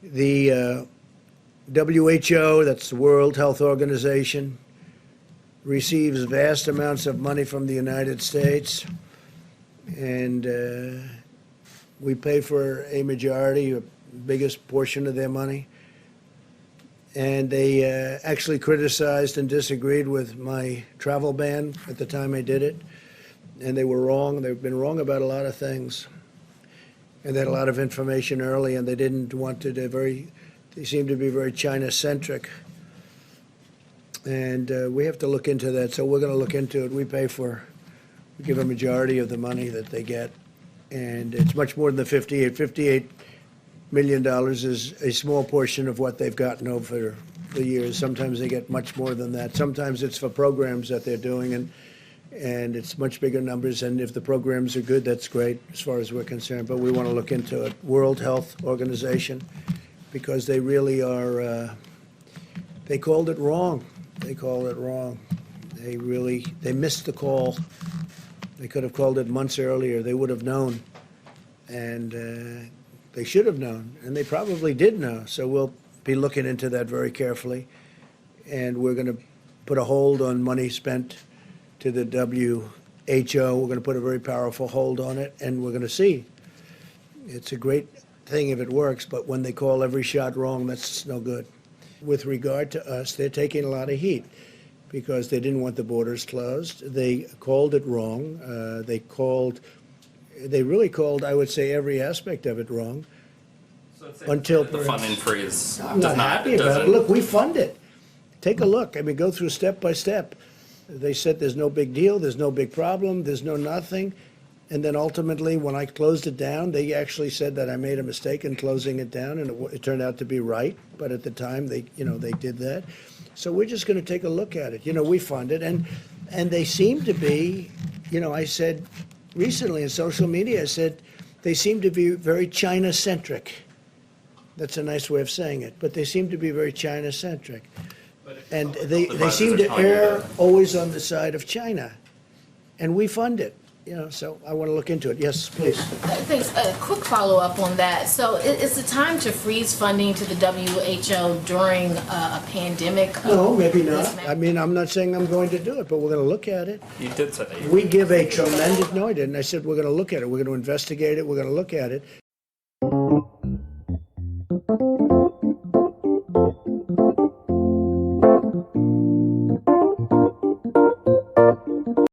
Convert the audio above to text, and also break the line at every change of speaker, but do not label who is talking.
The WHO, that's the World Health Organization, receives vast amounts of money from the United States, and we pay for a majority, a biggest portion of their money. And they actually criticized and disagreed with my travel ban at the time I did it. And they were wrong. They've been wrong about a lot of things. And they had a lot of information early, and they didn't want to, they seemed to be very China-centric. And we have to look into that. So we're going to look into it. We give a majority of the money that they get. And it's much more than the 58 million dollars is a small portion of what they've gotten over the years. Sometimes they get much more than that. Sometimes it's for programs that they're doing, and it's much bigger numbers. And if the programs are good, that's great as far as we're concerned. But we want to look into it. World Health Organization, because they really are. They called it wrong. They called it wrong. They missed the call. They could have called it months earlier. They would have known, and they should have known, and they probably did know. So we'll be looking into that very carefully, and we're going to put a hold on money spent to the WHO. We're going to put a very powerful hold on it, and we're going to see. It's a great thing if it works, but when they call every shot wrong, that's no good. With regard to us, they're taking a lot of heat because they didn't want the borders closed. They called it wrong. They really called, I would say, every aspect of it wrong.
So it's
until
the funding freeze
I'm not happy about it. Look, we fund it. Take a look. I mean, go through step by step. They said there's no big deal, there's no big problem, there's no nothing. And then ultimately, when I closed it down, they actually said that I made a mistake in closing it down, and it turned out to be right. But at the time, they did that. So we're just going to take a look at it. We fund it, and they seem to be. I said recently in social media, I said they seem to be very China-centric. That's a nice way of saying it, but they seem to be very China-centric. And they seem to err always on the side of China. And we fund it, so I want to look into it. Yes, please.
Thanks. A quick follow-up on that. So is it time to freeze funding to the WHO during a pandemic?
No, maybe not. I mean, I'm not saying I'm going to do it, but we're going to look at it.
You did say that.
We give a tremendous, no, I didn't. I said we're going to look at it. We're going to investigate it. We're going to look at it.